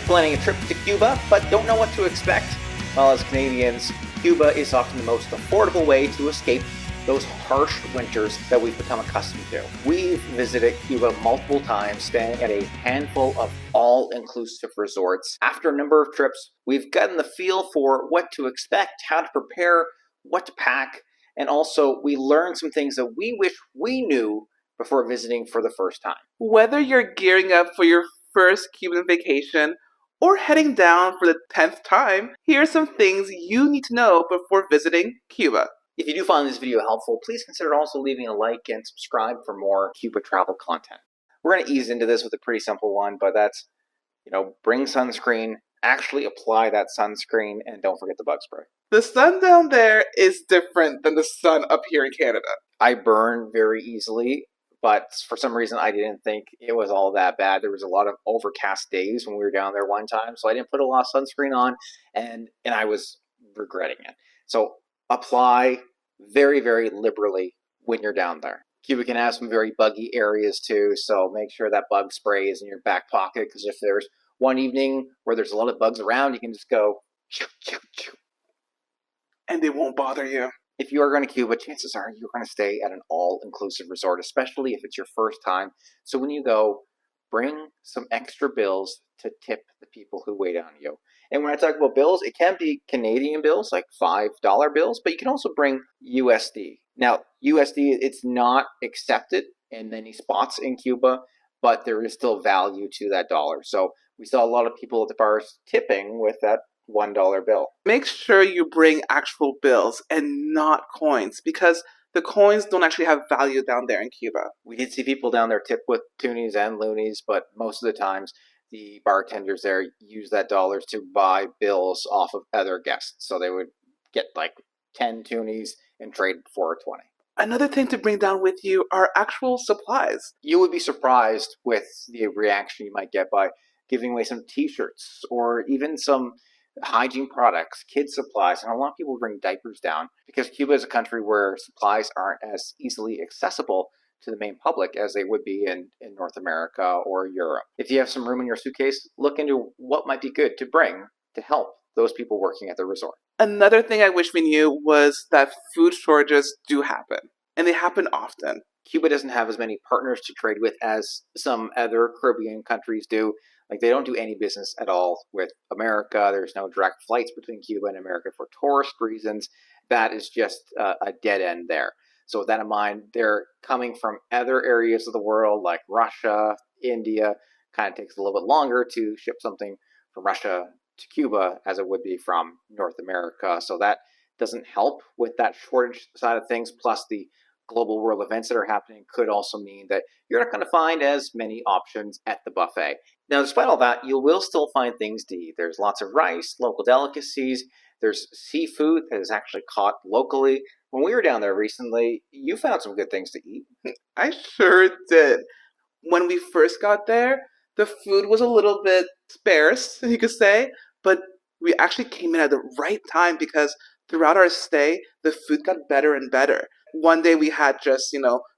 Planning a trip to Cuba, but don't know what to expect? Well, as Canadians, Cuba is often the most affordable way to escape those harsh winters that we've become accustomed to. We've visited Cuba multiple times, staying at a handful of all-inclusive resorts. After a number of trips, we've gotten the feel for what to expect, how to prepare, what to pack, and also we learned some things that we wish we knew before visiting for the first time. Whether you're gearing up for your first Cuban vacation or heading down for the 10th time, here are some things you need to know before visiting Cuba. If you do find this video helpful, please consider also leaving a like and subscribe for more Cuba travel content. We're going to ease into this with a pretty simple one, but that's, bring sunscreen, actually apply that sunscreen, and don't forget the bug spray. The sun down there is different than the sun up here in Canada. I burn very easily, but for some reason I didn't think it was all that bad. There was a lot of overcast days when we were down there one time, so I didn't put a lot of sunscreen on, and I was regretting it. So apply very, very liberally when you're down there. Cuba can have some very buggy areas too, so make sure that bug spray is in your back pocket, because if there's one evening where there's a lot of bugs around, you can just go choo, choo, choo. And they won't bother you. If you are going to Cuba, chances are you're going to stay at an all-inclusive resort, especially if it's your first time. So when you go, bring some extra bills to tip the people who wait on you. And when I talk about bills, it can be Canadian bills, like $5 bills, but you can also bring USD. Now, USD, it's not accepted in many spots in Cuba, but there is still value to that dollar. So we saw a lot of people at the bars tipping with that $1 bill. Make sure you bring actual bills and not coins, because the coins don't actually have value down there in Cuba. We did see people down there tip with toonies and loonies, but most of the times the bartenders there use that dollars to buy bills off of other guests. So they would get like 10 toonies and trade for a 20. Another thing to bring down with you are actual supplies. You would be surprised with the reaction you might get by giving away some t-shirts or even some hygiene products, kids supplies, and a lot of people bring diapers down because Cuba is a country where supplies aren't as easily accessible to the main public as they would be in North America or Europe. If you have some room in your suitcase, look into what might be good to bring to help those people working at the resort. Another thing I wish we knew was that food shortages do happen, and they happen often. Cuba doesn't have as many partners to trade with as some other Caribbean countries do. Like, they don't do any business at all with America. There's no direct flights between Cuba and America for tourist reasons. That is just a dead end there. So with that in mind, they're coming from other areas of the world like Russia, India. Kind of takes a little bit longer to ship something from Russia to Cuba as it would be from North America. So that doesn't help with that shortage side of things. Plus the global world events that are happening could also mean that you're not going to find as many options at the buffet. Now, despite all that, you will still find things to eat. There's lots of rice, local delicacies. There's seafood that is actually caught locally. When we were down there recently, you found some good things to eat. I sure did. When we first got there, the food was a little bit sparse, you could say, but we actually came in at the right time because throughout our stay, the food got better and better. One day we had just,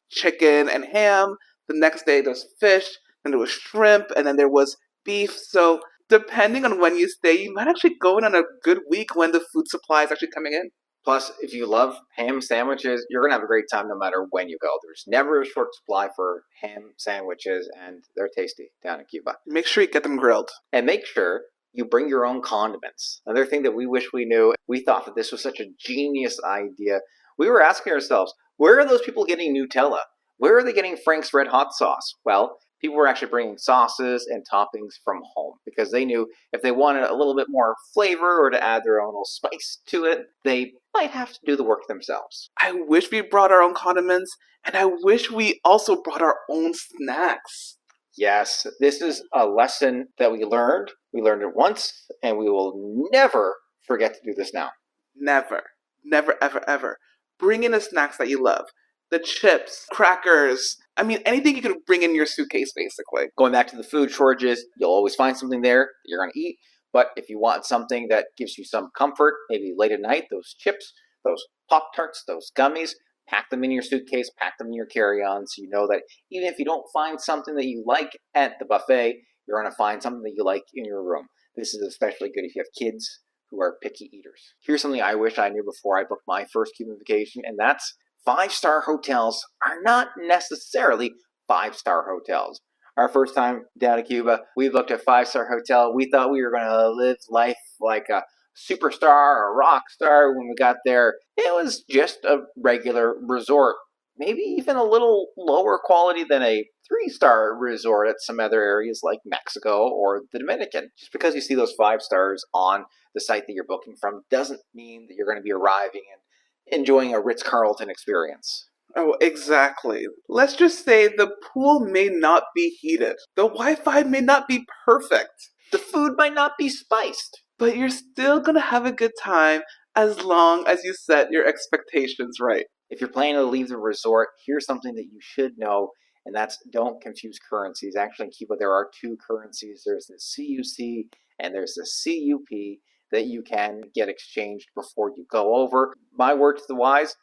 chicken and ham. The next day there was fish, then there was shrimp, and then there was beef. So depending on when you stay, you might actually go in on a good week when the food supply is actually coming in. Plus, if you love ham sandwiches, you're going to have a great time no matter when you go. There's never a short supply for ham sandwiches, and they're tasty down in Cuba. Make sure you get them grilled. And make sure you bring your own condiments. Another thing that we wish we knew, we thought that this was such a genius idea. We were asking ourselves, where are those people getting Nutella? Where are they getting Frank's Red Hot sauce? Well, people were actually bringing sauces and toppings from home because they knew if they wanted a little bit more flavor or to add their own little spice to it, they might have to do the work themselves. I wish we brought our own condiments, and I wish we also brought our own snacks. Yes, this is a lesson that we learned. We learned it once, and we will never forget to do this now. Never. Never, ever, ever. Bring in the snacks that you love. The chips, crackers, anything you can bring in your suitcase, basically. Going back to the food shortages, you'll always find something there that you're going to eat. But if you want something that gives you some comfort, maybe late at night, those chips, those Pop-Tarts, those gummies, pack them in your suitcase, pack them in your carry-on, so you know that even if you don't find something that you like at the buffet, you're going to find something that you like in your room. This is especially good if you have kids who are picky eaters. Here's something I wish I knew before I booked my first Cuban vacation, and that's 5-star hotels are not necessarily 5-star hotels. Our first time down to Cuba, we booked a 5-star hotel. We thought we were going to live life like a superstar or a rock star. When we got there, it was just a regular resort. Maybe even a little lower quality than a 3-star resort at some other areas like Mexico or the Dominican. Just because you see those 5 stars on the site that you're booking from doesn't mean that you're going to be arriving and enjoying a Ritz-Carlton experience. Oh, exactly. Let's just say the pool may not be heated. The Wi-Fi may not be perfect. The food might not be spiced. But you're still gonna have a good time as long as you set your expectations right. If you're planning to leave the resort, here's something that you should know, and that's don't confuse currencies. Actually, in Cuba, there are 2 currencies. There's the CUC and there's the CUP that you can get exchanged before you go over. My word to the wise,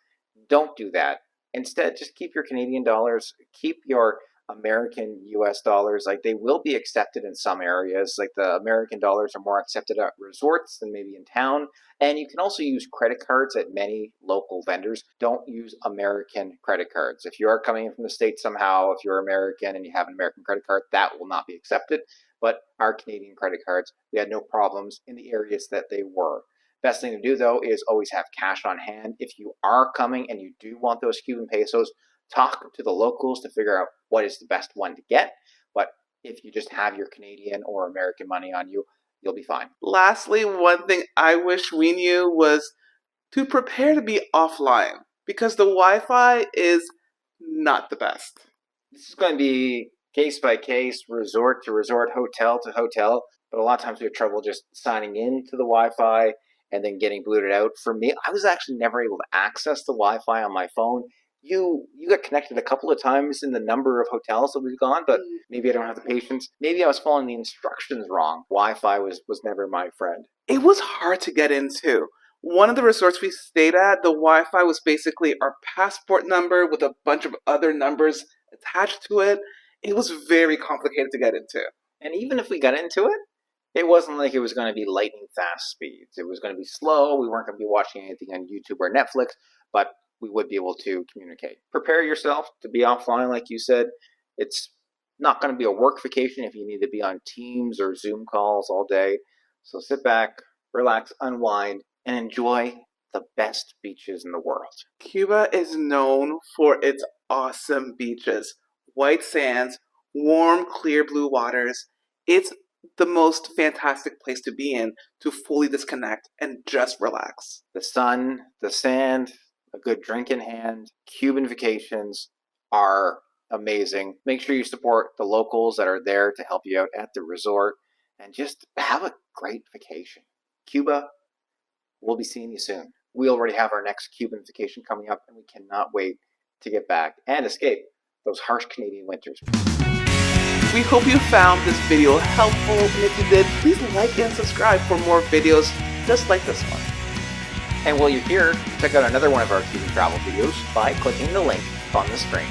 don't do that. Instead, just keep your Canadian dollars, keep your American US dollars. Like, they will be accepted in some areas. Like, the American dollars are more accepted at resorts than maybe in town. And you can also use credit cards at many local vendors. Don't use American credit cards. If you are coming in from the States somehow, if you're American and you have an American credit card, that will not be accepted. But our Canadian credit cards, we had no problems in the areas that they were. Best thing to do, though, is always have cash on hand. If you are coming and you do want those Cuban pesos, talk to the locals to figure out what is the best one to get. But if you just have your Canadian or American money on you, you'll be fine. Lastly, one thing I wish we knew was to prepare to be offline, because the Wi-Fi is not the best. This is going to be case by case, resort to resort, hotel to hotel. But a lot of times we have trouble just signing in to the Wi-Fi and then getting booted out. For me, I was actually never able to access the Wi-Fi on my phone. You got connected a couple of times in the number of hotels that we've gone, but maybe I don't have the patience. Maybe I was following the instructions wrong. Wi-Fi was never my friend. It was hard to get into. One of the resorts we stayed at, the Wi-Fi was basically our passport number with a bunch of other numbers attached to it. It was very complicated to get into. And even if we got into it, it wasn't like it was going to be lightning fast speeds. It was going to be slow. We weren't going to be watching anything on YouTube or Netflix, but we would be able to communicate. Prepare yourself to be offline, like you said. It's not going to be a work vacation if you need to be on Teams or Zoom calls all day. So sit back, relax, unwind, and enjoy the best beaches in the world. Cuba is known for its awesome beaches. White sands, warm, clear blue waters. It's the most fantastic place to be in to fully disconnect and just relax. The sun, the sand, a good drink in hand. Cuban vacations are amazing. Make sure you support the locals that are there to help you out at the resort and just have a great vacation. Cuba, we'll be seeing you soon. We already have our next Cuban vacation coming up, and we cannot wait to get back and escape those harsh Canadian winters. We hope you found this video helpful, and if you did, please like and subscribe for more videos just like this one. And while you're here, check out another one of our Cuban travel videos by clicking the link on the screen.